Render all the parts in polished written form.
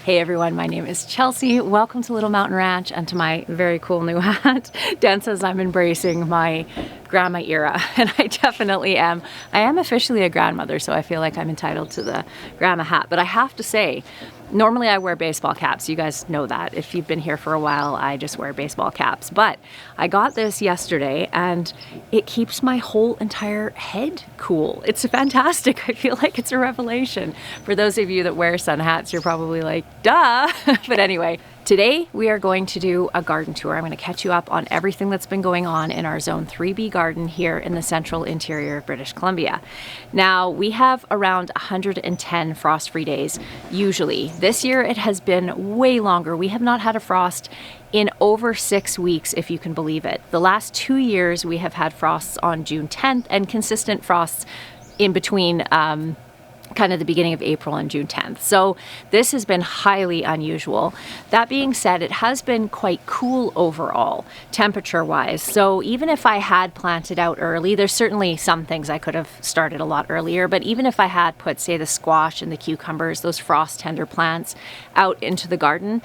Hey everyone, my name is Chelsea. Welcome to Little Mountain Ranch and to my very cool new hat. Dan says I'm embracing my grandma era, and I definitely am. I am officially a grandmother, so I feel like I'm entitled to the grandma hat. But I have to say, normally I wear baseball caps. You guys know that. If you've been here for a while, I just wear baseball caps. But I got this yesterday and it keeps my whole entire head cool. It's fantastic. I feel like it's a revelation. For those of you that wear sun hats, you're probably like, duh. But anyway, today we are going to do a garden tour. I'm going to catch you up on everything that's been going on in our Zone 3B garden here in the central interior of British Columbia. Now, we have around 110 frost-free days, usually. This year it has been way longer. We have not had a frost in over 6 weeks, if you can believe it. The last 2 years we have had frosts on June 10th and consistent frosts in between kind of the beginning of April and June 10th. So this has been highly unusual. That being said, it has been quite cool overall, temperature-wise. So even if I had planted out early, there's certainly some things I could have started a lot earlier, but even if I had put, say, the squash and the cucumbers, those frost-tender plants, out into the garden,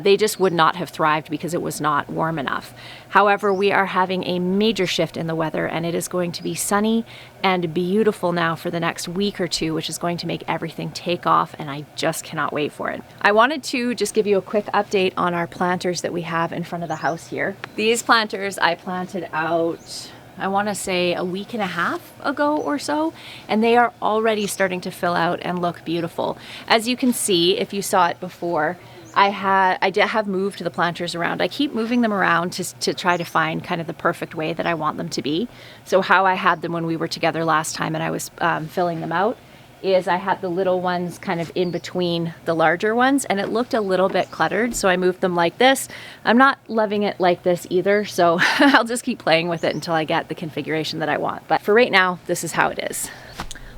they just would not have thrived because it was not warm enough. However, we are having a major shift in the weather, and it is going to be sunny and beautiful now for the next week or two, which is going to make everything take off, and I just cannot wait for it. I wanted to just give you a quick update on our planters that we have in front of the house here. These planters I planted out, I want to say a week and a half ago or so, and they are already starting to fill out and look beautiful. As you can see, if you saw it before, I did have moved the planters around. I keep moving them around to try to find kind of the perfect way that I want them to be. So how I had them when we were together last time and I was filling them out is I had the little ones kind of in between the larger ones, and it looked a little bit cluttered, so I moved them like this. I'm not loving it like this either, so I'll just keep playing with it until I get the configuration that I want. But for right now, this is how it is.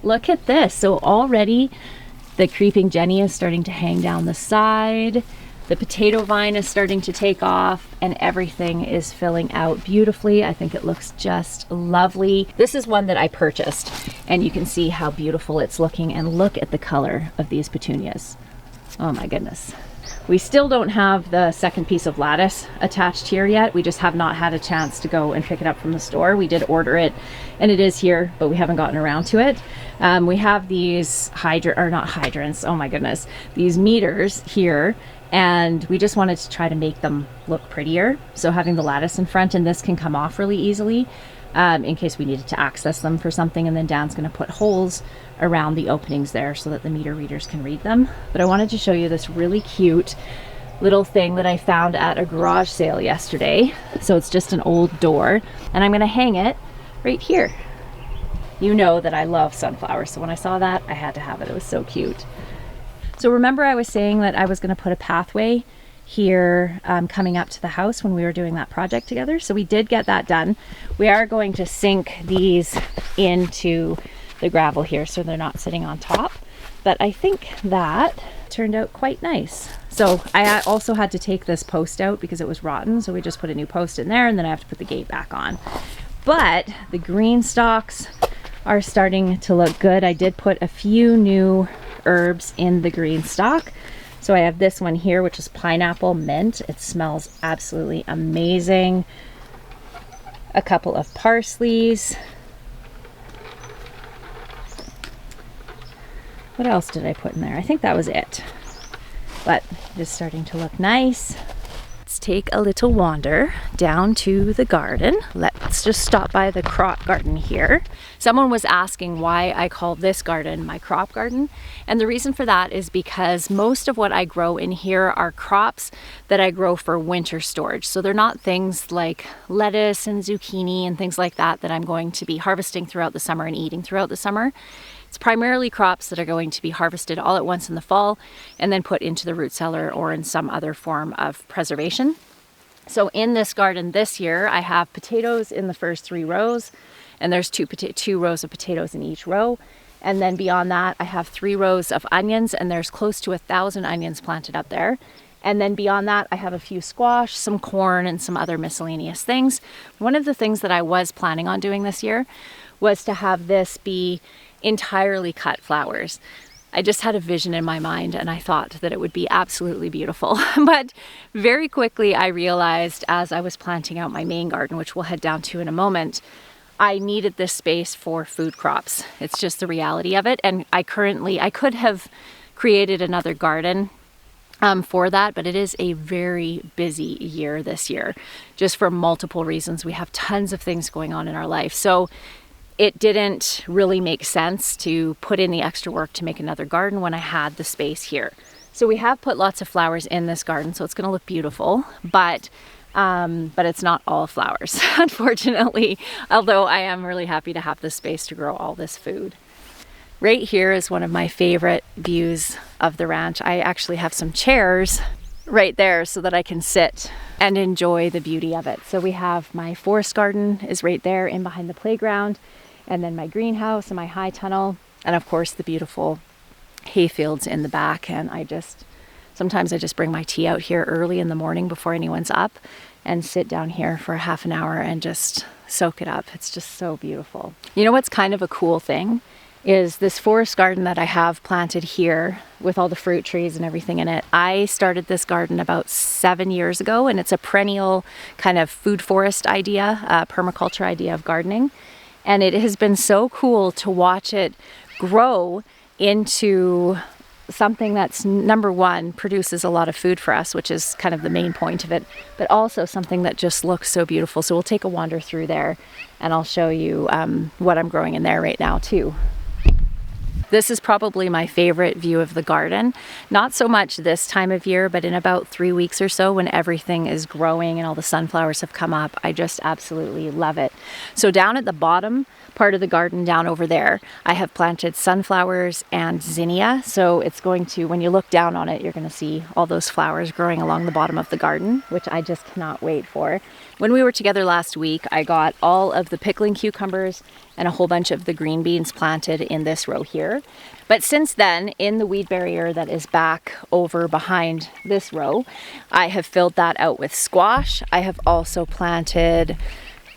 Look at this. So already the creeping Jenny is starting to hang down the side. The potato vine is starting to take off, and everything is filling out beautifully. I think it looks just lovely. This is one that I purchased, and you can see how beautiful it's looking, and look at the color of these petunias. Oh my goodness. We still don't have the second piece of lattice attached here yet. We just have not had a chance to go and pick it up from the store. We did order it and it is here, but we haven't gotten around to it. We have these not hydrants, oh my goodness, these meters here, and we just wanted to try to make them look prettier. So having the lattice in front, and this can come off really easily in case we needed to access them for something, and then Dan's going to put holes around the openings there so that the meter readers can read them. But I wanted to show you this really cute little thing that I found at a garage sale yesterday. So it's just an old door, and I'm going to hang it right here. You know that I love sunflowers, so when I saw that, I had to have it. It was so cute. So remember I was saying that I was going to put a pathway here coming up to the house when we were doing that project together. So we did get that done. We are going to sink these into the gravel here so they're not sitting on top, but I think that turned out quite nice. So I also had to take this post out because it was rotten, so we just put a new post in there, and then I have to put the gate back on. But the green stalks are starting to look good. I did put a few new herbs in the green stock. So I have this one here, which is pineapple mint. It smells absolutely amazing. A couple of parsleys. What else did I put in there? I think that was it. But it's starting to look nice. Let's take a little wander down to the garden. Let's just stop by the crop garden here. Someone was asking why I call this garden my crop garden. And the reason for that is because most of what I grow in here are crops that I grow for winter storage. So they're not things like lettuce and zucchini and things like that that I'm going to be harvesting throughout the summer and eating throughout the summer. It's primarily crops that are going to be harvested all at once in the fall and then put into the root cellar or in some other form of preservation. So in this garden this year, I have potatoes in the first 3 rows, and there's two rows of potatoes in each row. And then beyond that, I have 3 rows of onions, and there's close to 1,000 onions planted up there. And then beyond that, I have a few squash, some corn, and some other miscellaneous things. One of the things that I was planning on doing this year was to have this be entirely cut flowers. I just had a vision in my mind and I thought that it would be absolutely beautiful. But very quickly I realized as I was planting out my main garden, which we'll head down to in a moment, I needed this space for food crops. It's just the reality of it. And I could have created another garden for that, but it is a very busy year this year, just for multiple reasons. We have tons of things going on in our life. So it didn't really make sense to put in the extra work to make another garden when I had the space here. So we have put lots of flowers in this garden, so it's going to look beautiful, but it's not all flowers, unfortunately, although I am really happy to have the space to grow all this food. Right here is one of my favorite views of the ranch. I actually have some chairs right there so that I can sit and enjoy the beauty of it. So we have my forest garden is right there in behind the playground, and then my greenhouse and my high tunnel, and of course the beautiful hay fields in the back. And sometimes I just bring my tea out here early in the morning before anyone's up and sit down here for half an hour and just soak it up. It's just so beautiful. You know what's kind of a cool thing is this forest garden that I have planted here with all the fruit trees and everything in it. I started this garden about 7 years ago, and it's a perennial kind of food forest idea, permaculture idea of gardening. And it has been so cool to watch it grow into something that's, number one, produces a lot of food for us, which is kind of the main point of it, but also something that just looks so beautiful. So we'll take a wander through there and I'll show you what I'm growing in there right now too. This is probably my favorite view of the garden. Not so much this time of year, but in about 3 weeks or so when everything is growing and all the sunflowers have come up, I just absolutely love it. So down at the bottom part of the garden down over there, I have planted sunflowers and zinnia. So it's going to, when you look down on it, you're going to see all those flowers growing along the bottom of the garden, which I just cannot wait for. When we were together last week, I got all of the pickling cucumbers and a whole bunch of the green beans planted in this row here. But since then, in the weed barrier that is back over behind this row, I have filled that out with squash. I have also planted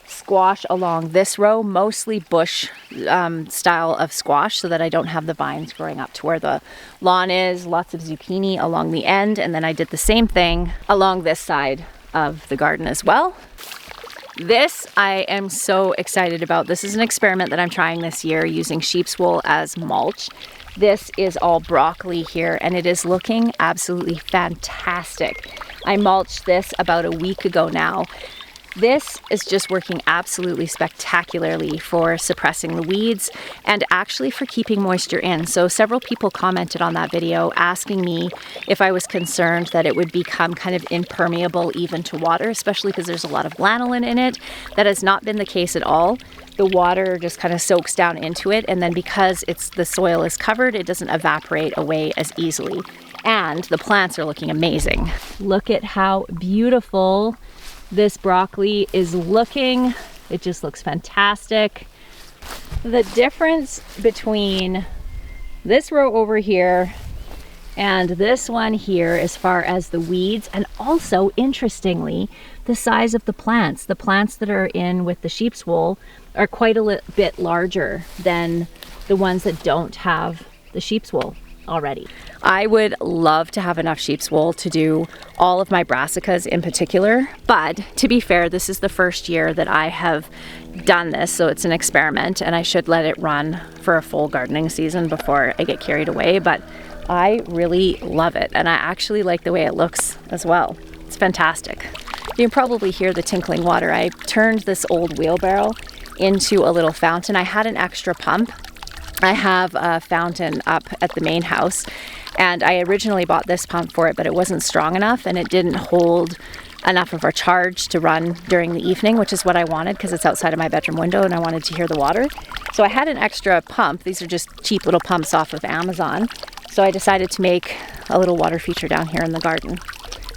squash along this row, mostly bush style of squash, so that I don't have the vines growing up to where the lawn is. Lots of zucchini along the end, and then I did the same thing along this side of the garden as well. This I am so excited about. This is an experiment that I'm trying this year using sheep's wool as mulch. This is all broccoli here and it is looking absolutely fantastic. I mulched this about a week ago now. This is just working absolutely spectacularly for suppressing the weeds and actually for keeping moisture in. So several people commented on that video asking me if I was concerned that it would become kind of impermeable even to water, especially because there's a lot of lanolin in it. That has not been the case at all. The water just kind of soaks down into it, and then because the soil is covered, it doesn't evaporate away as easily. And the plants are looking amazing. Look at how beautiful this broccoli is looking. It just looks fantastic. The difference between this row over here and this one here as far as the weeds, and also interestingly the size of the plants that are in with the sheep's wool are quite a bit larger than the ones that don't have the sheep's wool already. I would love to have enough sheep's wool to do all of my brassicas in particular, but to be fair, this is the first year that I have done this, so it's an experiment and I should let it run for a full gardening season before I get carried away. But I really love it, and I actually like the way it looks as well. It's fantastic. You can probably hear the tinkling water. I turned this old wheelbarrow into a little fountain. I had an extra pump. I have a fountain up at the main house, and I originally bought this pump for it, but it wasn't strong enough and it didn't hold enough of a charge to run during the evening, which is what I wanted because it's outside of my bedroom window and I wanted to hear the water. So I had an extra pump. These are just cheap little pumps off of Amazon. So I decided to make a little water feature down here in the garden.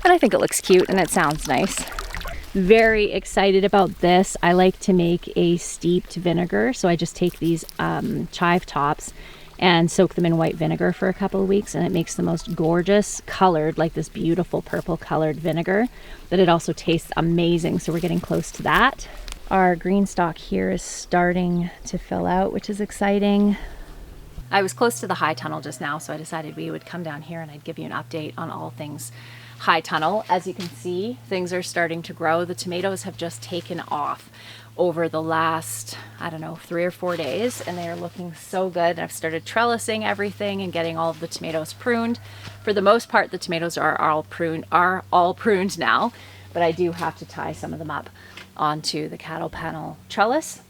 And I think it looks cute and it sounds nice. Very excited about this. I like to make a steeped vinegar. So I just take these chive tops and soak them in white vinegar for a couple of weeks, and it makes the most gorgeous colored, like this beautiful purple colored vinegar, but it also tastes amazing. So we're getting close to that. Our green stock here is starting to fill out, which is exciting. I was close to the high tunnel just now, so I decided we would come down here and I'd give you an update on all things high tunnel. As you can see, things are starting to grow. The tomatoes have just taken off over the last, I don't know, 3 or 4 days, and they are looking so good. I've started trellising everything and getting all of the tomatoes pruned. For the most part, the tomatoes are all pruned now, but I do have to tie some of them up onto the cattle panel trellis.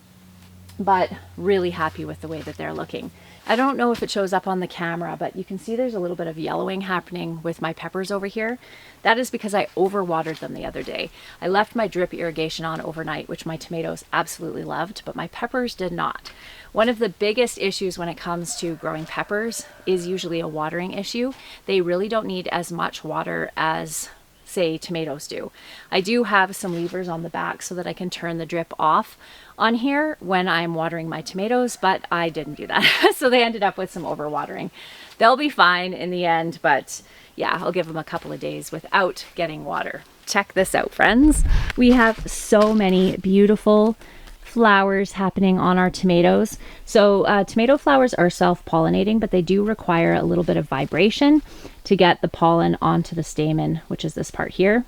But really happy with the way that they're looking. I don't know if it shows up on the camera, but you can see there's a little bit of yellowing happening with my peppers over here. That is because I overwatered them the other day. I left my drip irrigation on overnight, which my tomatoes absolutely loved, but my peppers did not. One of the biggest issues when it comes to growing peppers is usually a watering issue. They really don't need as much water as, say, tomatoes do. I do have some levers on the back so that I can turn the drip off on here when I'm watering my tomatoes, but I didn't do that. So they ended up with some overwatering. They'll be fine in the end, but yeah, I'll give them a couple of days without getting water. Check this out, friends. We have so many beautiful flowers happening on our tomatoes. So tomato flowers are self-pollinating, but they do require a little bit of vibration to get the pollen onto the stamen, which is this part here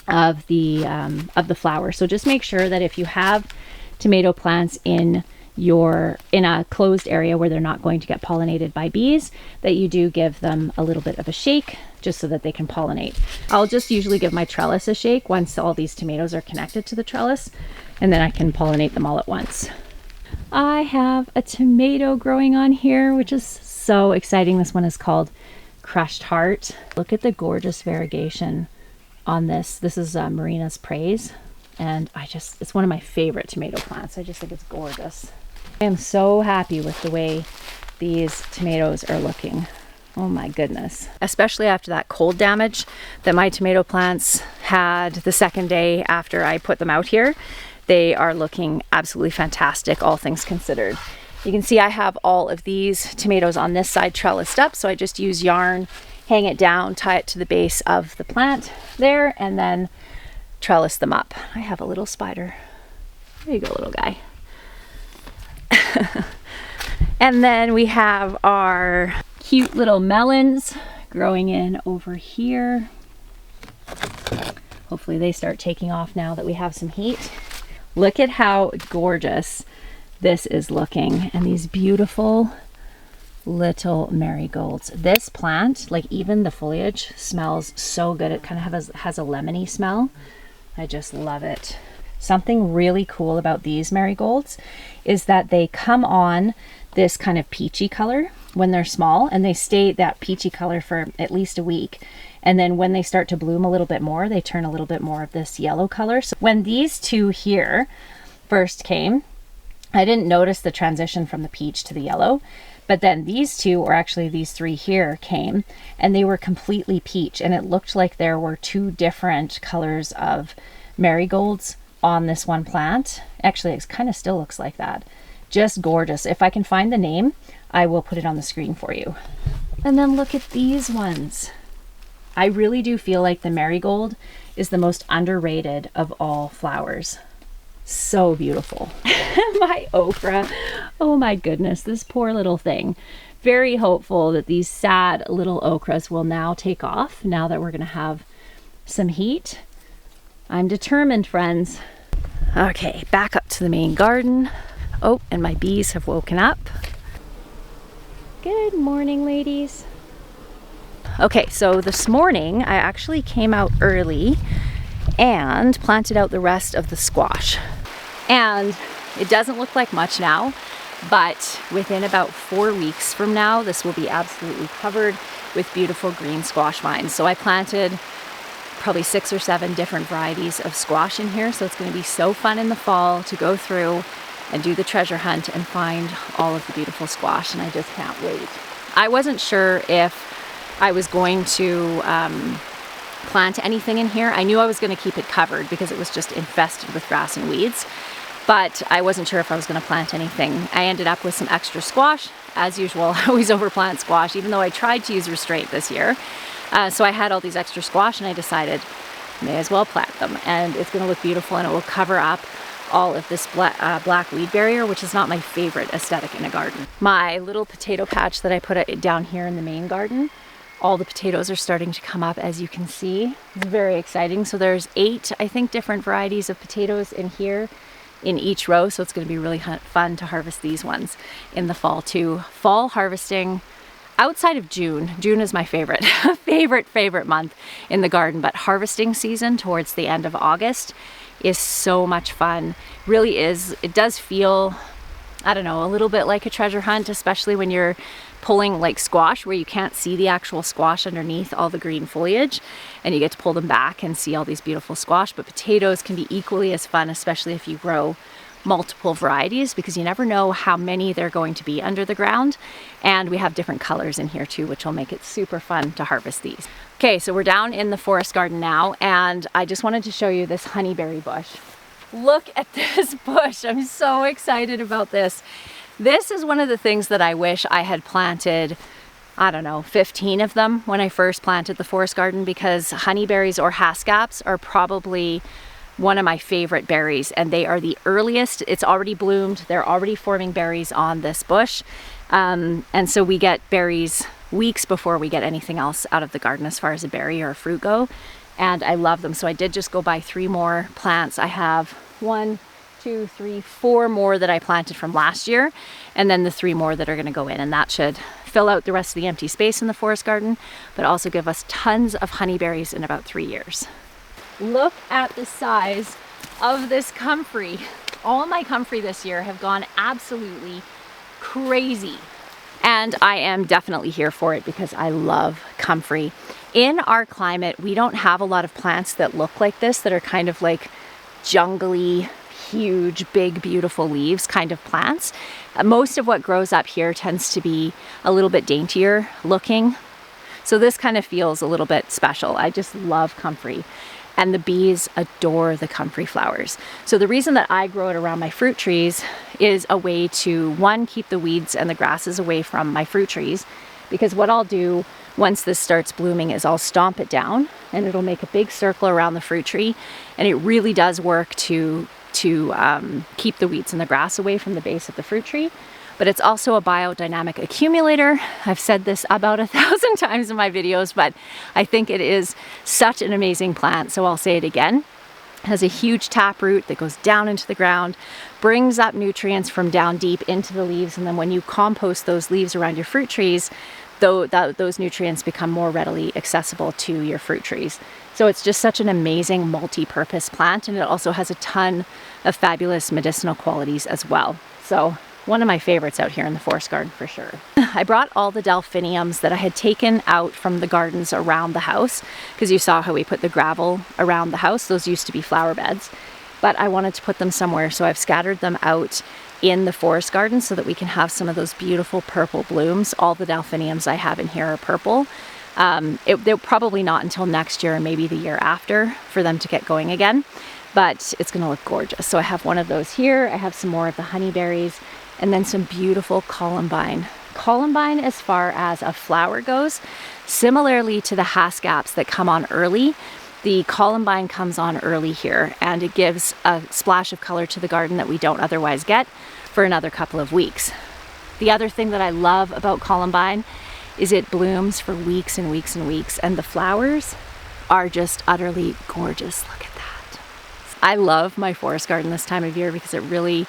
of the flower. So just make sure that if you have tomato plants in a closed area where they're not going to get pollinated by bees, that you do give them a little bit of a shake just so that they can pollinate. I'll just usually give my trellis a shake once all these tomatoes are connected to the trellis, and then I can pollinate them all at once. I have a tomato growing on here, which is so exciting. This one is called Crushed Heart. Look at the gorgeous variegation on this. This is Marina's Praise, and it's one of my favorite tomato plants. I just think it's gorgeous. I am so happy with the way these tomatoes are looking. Oh my goodness. Especially after that cold damage that my tomato plants had the second day after I put them out here. They are looking absolutely fantastic, all things considered. You can see I have all of these tomatoes on this side trellised up, so I just use yarn, hang it down, tie it to the base of the plant there, and then trellis them up. I have a little spider. There you go, little guy. And then we have our cute little melons growing in over here. Hopefully they start taking off now that we have some heat. Look at how gorgeous this is looking, and these beautiful little marigolds. This plant, like even the foliage, smells so good. It kind of has a lemony smell. I just love it. Something really cool about these marigolds is that they come on this kind of peachy color when they're small, and they stay that peachy color for at least a week. And then when they start to bloom a little bit more, they turn a little bit more of this yellow color. So when these two here first came, I didn't notice the transition from the peach to the yellow, but then these two, or actually these three here, came and they were completely peach, and it looked like there were two different colors of marigolds on this one plant. Actually, it kind of still looks like that. Just gorgeous. If I can find the name, I will put it on the screen for you. And then look at these ones. I really do feel like the marigold is the most underrated of all flowers. So beautiful. My okra. Oh my goodness, this poor little thing. Very hopeful that these sad little okras will now take off now that we're going to have some heat. I'm determined, friends. Okay, back up to the main garden. Oh, and my bees have woken up. Good morning, ladies. Okay, so this morning I actually came out early and planted out the rest of the squash. And it doesn't look like much now, but within about 4 weeks from now, this will be absolutely covered with beautiful green squash vines. So I planted probably 6 or 7 different varieties of squash in here. So it's going to be so fun in the fall to go through and do the treasure hunt and find all of the beautiful squash, and I just can't wait. I wasn't sure if I was going to plant anything in here. I knew I was going to keep it covered because it was just infested with grass and weeds, but I wasn't sure if I was going to plant anything. I ended up with some extra squash. As usual, I always overplant squash, even though I tried to use restraint this year. So I had all these extra squash, and I decided may as well plant them, and it's going to look beautiful, and it will cover up all of this black weed barrier, which is not my favorite aesthetic in a garden. My little potato patch that I put down here in the main garden, all the potatoes are starting to come up, as you can see. It's very exciting. So there's 8, I think, different varieties of potatoes in here in each row. So it's going to be really fun to harvest these ones in the fall too. Fall harvesting outside of June. June is my favorite, favorite month in the garden, but harvesting season towards the end of August is so much fun. Really is. It does feel, I don't know, a little bit like a treasure hunt, especially when you're pulling like squash, where you can't see the actual squash underneath all the green foliage, and you get to pull them back and see all these beautiful squash. But potatoes can be equally as fun, especially if you grow multiple varieties, because you never know how many they're going to be under the ground. And we have different colors in here too, which will make it super fun to harvest these. Okay, so we're down in the forest garden now, and I just wanted to show you this honeyberry bush. Look at this bush. I'm so excited about this. This is one of the things that I wish I had planted, I don't know, 15 of them when I first planted the forest garden, because honeyberries or haskaps are probably one of my favorite berries, and they are the earliest. It's already bloomed. They're already forming berries on this bush. And so we get berries weeks before we get anything else out of the garden as far as a berry or a fruit go. And I love them. So I did just go buy 3 more plants. I have 1, 2, 3, 4 more that I planted from last year, and then the 3 more that are going to go in, and that should fill out the rest of the empty space in the forest garden, but also give us tons of honeyberries in about 3 years. Look at the size of this comfrey. All my comfrey this year have gone absolutely crazy, and I am definitely here for it because I love comfrey. In our climate, we don't have a lot of plants that look like this, that are kind of like jungly, huge, big, beautiful leaves kind of plants. Most of what grows up here tends to be a little bit daintier looking. So this kind of feels a little bit special. I just love comfrey. And the bees adore the comfrey flowers. So the reason that I grow it around my fruit trees is a way to, 1, keep the weeds and the grasses away from my fruit trees, because what I'll do once this starts blooming is I'll stomp it down, and it'll make a big circle around the fruit tree, and it really does work to keep the weeds and the grass away from the base of the fruit tree. But it's also a biodynamic accumulator. I've said this about 1,000 times in my videos, but I think it is such an amazing plant, so I'll say it again. It has a huge taproot that goes down into the ground, brings up nutrients from down deep into the leaves, and then when you compost those leaves around your fruit trees, those nutrients become more readily accessible to your fruit trees. So it's just such an amazing multi-purpose plant, and it also has a ton of fabulous medicinal qualities as well. So one of my favorites out here in the forest garden for sure. I brought all the delphiniums that I had taken out from the gardens around the house, because you saw how we put the gravel around the house. Those used to be flower beds, but I wanted to put them somewhere, so I've scattered them out in the forest garden so that we can have some of those beautiful purple blooms. All the delphiniums I have in here are purple. They're probably not until next year or maybe the year after for them to get going again, but it's going to look gorgeous. So I have one of those here. I have some more of the honeyberries, and then some beautiful columbine. Columbine, as far as a flower goes, similarly to the haskaps that come on early, the columbine comes on early here, and it gives a splash of color to the garden that we don't otherwise get for another couple of weeks. The other thing that I love about columbine is it blooms for weeks and weeks and weeks, and the flowers are just utterly gorgeous. Look at that. I love my forest garden this time of year because it really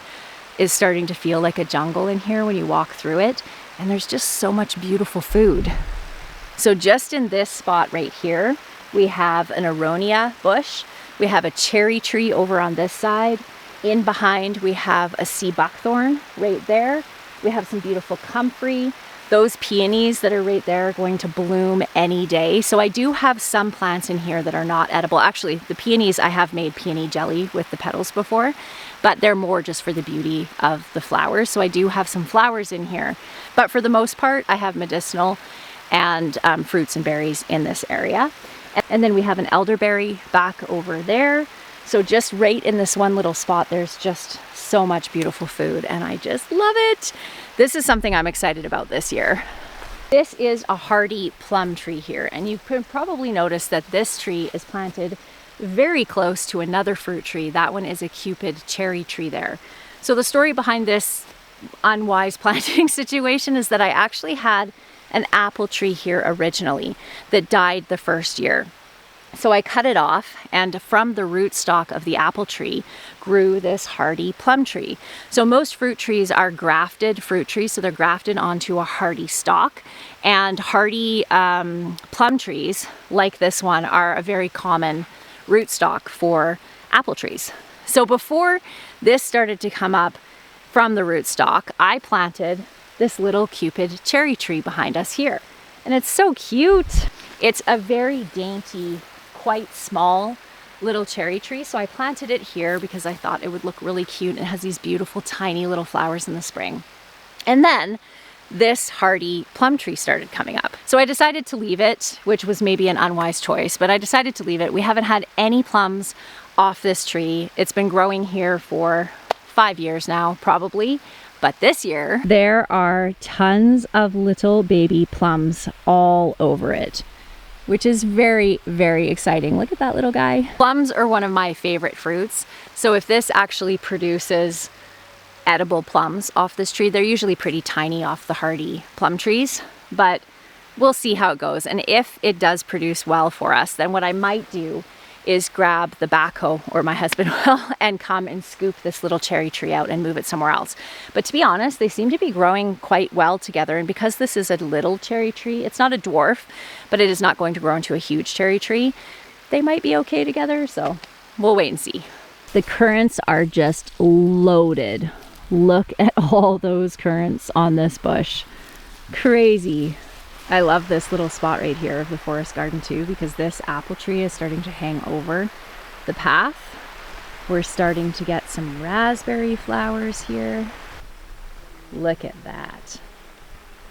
is starting to feel like a jungle in here when you walk through it, and there's just so much beautiful food. So just in this spot right here, we have an aronia bush, we have a cherry tree over on this side, in behind we have a sea buckthorn right there, we have some beautiful comfrey. Those peonies that are right there are going to bloom any day. So I do have some plants in here that are not edible. Actually, the peonies, I have made peony jelly with the petals before, but they're more just for the beauty of the flowers. So I do have some flowers in here, but for the most part, I have medicinal and fruits and berries in this area. And then we have an elderberry back over there. So just right in this one little spot, there's just so much beautiful food, and I just love it. This is something I'm excited about this year. This is a hardy plum tree here, and you could probably notice that this tree is planted very close to another fruit tree. That one is a Cupid cherry tree there. So the story behind this unwise planting situation is that I actually had an apple tree here originally that died the first year. So I cut it off, and from the rootstock of the apple tree grew this hardy plum tree. So most fruit trees are grafted fruit trees, so they're grafted onto a hardy stock. And hardy plum trees, like this one, are a very common rootstock for apple trees. So before this started to come up from the rootstock, I planted this little Cupid cherry tree behind us here. And it's so cute. It's a very dainty, quite small little cherry tree. So I planted it here because I thought it would look really cute. It has these beautiful tiny little flowers in the spring. And then this hardy plum tree started coming up. So I decided to leave it, which was maybe an unwise choice, but I decided to leave it. We haven't had any plums off this tree. It's been growing here for 5 years now, probably. But this year, there are tons of little baby plums all over it, which is very, very exciting. Look at that little guy. Plums are one of my favorite fruits. So if this actually produces edible plums off this tree, they're usually pretty tiny off the hardy plum trees, but we'll see how it goes. And if it does produce well for us, then what I might do is grab the backhoe, or my husband will, and come and scoop this little cherry tree out and move it somewhere else. But to be honest, they seem to be growing quite well together. And because this is a little cherry tree, it's not a dwarf, but it is not going to grow into a huge cherry tree. They might be okay together, so we'll wait and see. The currants are just loaded. Look at all those currants on this bush. Crazy. I love this little spot right here of the forest garden too, because this apple tree is starting to hang over the path. We're starting to get some raspberry flowers here. Look at that.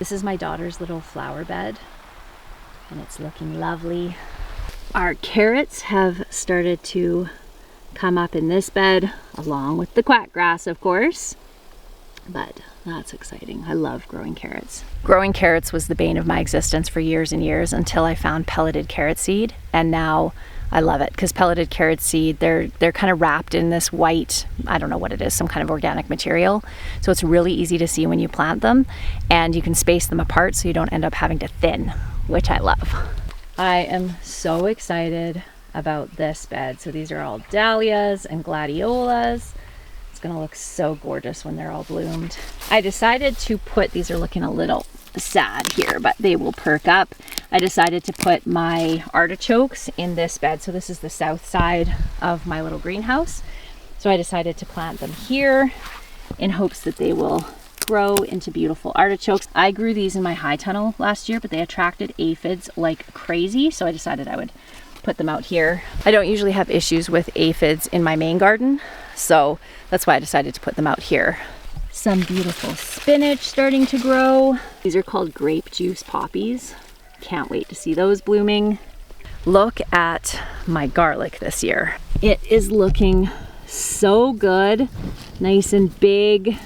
This is my daughter's little flower bed, and it's looking lovely. Our carrots have started to come up in this bed, along with the quack grass, of course. But that's exciting. I love growing carrots. Growing carrots was the bane of my existence for years and years until I found pelleted carrot seed, and now I love it because pelleted carrot seed, they're kind of wrapped in this white, I don't know what it is, some kind of organic material. So it's really easy to see when you plant them, and you can space them apart so you don't end up having to thin, which I love. I am so excited about this bed. So these are all dahlias and gladiolas. It's gonna look so gorgeous when they're all bloomed. I decided to put, these are looking a little sad here, but they will perk up. I decided to put my artichokes in this bed. So this is the south side of my little greenhouse. So I decided to plant them here in hopes that they will grow into beautiful artichokes. I grew these in my high tunnel last year, but they attracted aphids like crazy. So I decided I would put them out here. I don't usually have issues with aphids in my main garden, so that's why I decided to put them out here. Some beautiful spinach starting to grow. These are called grape juice poppies. Can't wait to see those blooming. Look at my garlic this year. It is looking so good, nice and big.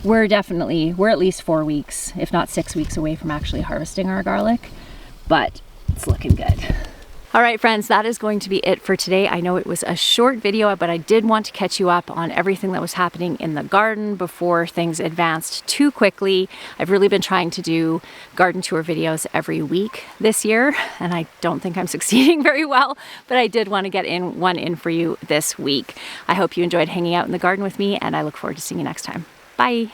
We're at least 4 weeks, if not 6 weeks away from actually harvesting our garlic, but it's looking good. All right, friends, that is going to be it for today. I know it was a short video, but I did want to catch you up on everything that was happening in the garden before things advanced too quickly. I've really been trying to do garden tour videos every week this year, and I don't think I'm succeeding very well, but I did want to get one in for you this week. I hope you enjoyed hanging out in the garden with me, and I look forward to seeing you next time. Bye.